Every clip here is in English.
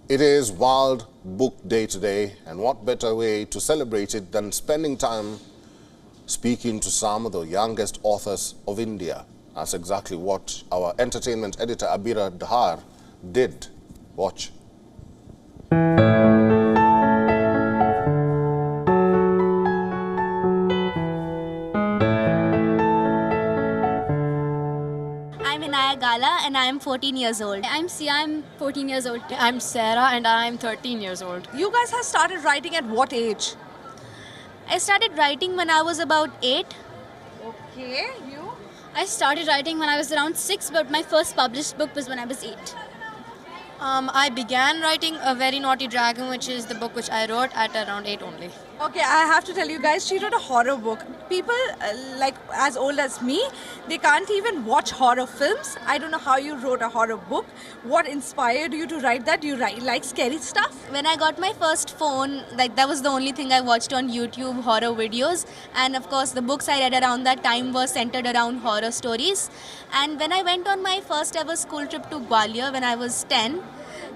It is World Book Day today, and what better way to celebrate it than spending time speaking to some of the youngest authors of India. That's exactly what our entertainment editor Abira Dhar did. Watch. And I am 14 years old. I'm Sia, I'm 14 years old. I'm Sarah and I'm 13 years old. You guys have started writing at what age? I started writing when I was about 8. Okay, you? I started writing when I was around 6, but my first published book was when I was 8. I began writing A Very Naughty Dragon, which is the book which I wrote at around 8 only. Okay, I have to tell you guys, she wrote a horror book. People like as old as me, they can't even watch horror films. I don't know how you wrote a horror book. What inspired you to write that? Do you like scary stuff? When I got my first phone, that was the only thing I watched on YouTube, horror videos. And of course, the books I read around that time were centered around horror stories. And when I went on my first ever school trip to Gwalior when I was 10,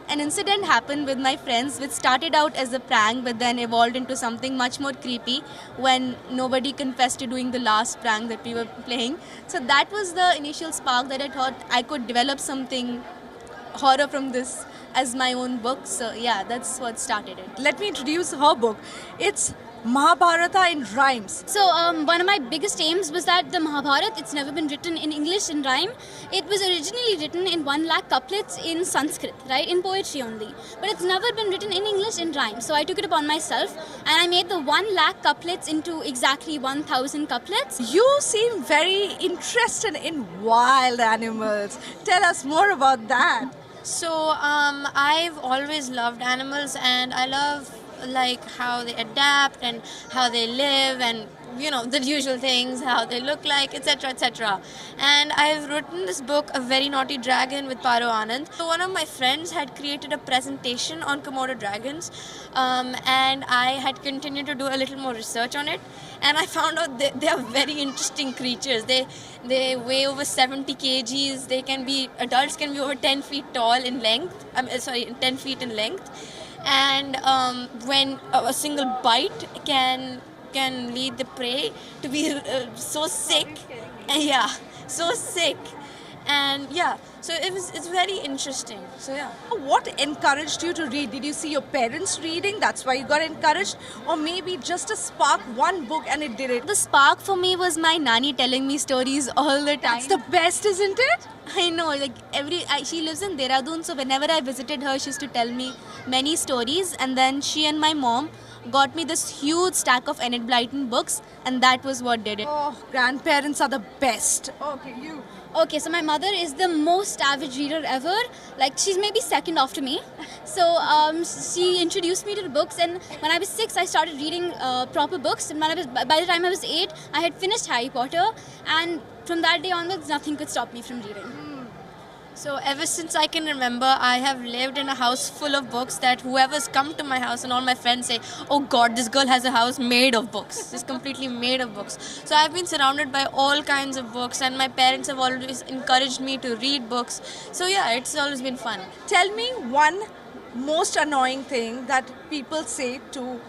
an incident happened with my friends which started out as a prank but then evolved into something much more creepy when nobody confessed to doing the last prank that we were playing. So that was the initial spark that I thought I could develop something horror from this as my own book. So yeah, that's what started it. Let me introduce her book. It's Mahabharata in rhymes. So one of my biggest aims was that the Mahabharata, it's never been written in English in rhyme. It was originally written in 1 lakh couplets in Sanskrit, right, in poetry only. But it's never been written in English in rhyme. So I took it upon myself and I made the 1 lakh couplets into exactly 1,000 couplets. You seem very interested in wild animals. Tell us more about that. So I've always loved animals, and I love like how they adapt and how they live, and you know, the usual things, how they look like, etc, etc. And I've written this book, A Very Naughty Dragon, with Paro Anand. So one of my friends had created a presentation on Komodo dragons, and I had continued to do a little more research on it, and I found out they are very interesting creatures. They weigh over 70 kgs. Adults can be over 10 feet tall in length. 10 feet in length. And when a single bite can lead the prey to be so sick, so sick, and yeah, so it's very interesting. So yeah. What encouraged you to read? Did you see your parents reading, that's why you got encouraged, or maybe just a spark, one book and it did it? The spark for me was my nanny telling me stories all the time. That's the best, isn't it? I know, like she lives in Dehradun, so whenever I visited her, she used to tell me many stories, and then she and my mom got me this huge stack of Enid Blyton books, and that was what did it. Oh, grandparents are the best. Okay, you. Okay, so my mother is the most avid reader ever. Like, she's maybe second after me. So she introduced me to the books, and when I was 6, I started reading proper books. And by the time I was 8, I had finished Harry Potter, and from that day onwards, nothing could stop me from reading. So ever since I can remember, I have lived in a house full of books that whoever's come to my house and all my friends say, oh God, this girl has a house made of books. It's completely made of books. So I've been surrounded by all kinds of books, and my parents have always encouraged me to read books. So yeah, it's always been fun. Tell me one most annoying thing that people say to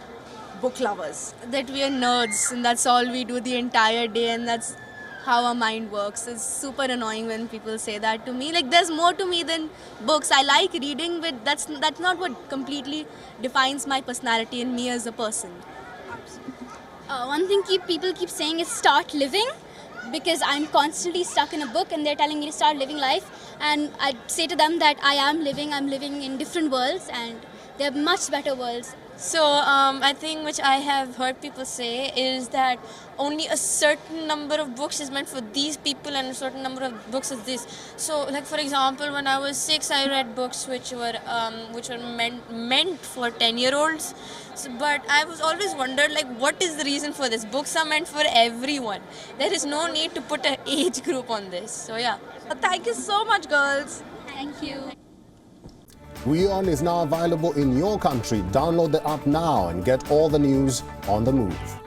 book lovers. That we are nerds and that's all we do the entire day, and that's how our mind works. It's super annoying when people say that to me. Like, there's more to me than books. I like reading, but that's not what completely defines my personality and me as a person. One thing people keep saying is start living, because I'm constantly stuck in a book and they're telling me to start living life, and I say to them that I'm living in different worlds, and they're much better worlds. So I think which I have heard people say is that only a certain number of books is meant for these people and a certain number of books is this. So like for example, when I was 6, I read books which were meant for 10-year-olds. So, but I was always wondered, like, what is the reason for this? Books are meant for everyone. There is no need to put an age group on this. So yeah. Thank you so much, girls. Thank you. WION is now available in your country. Download the app now and get all the news on the move.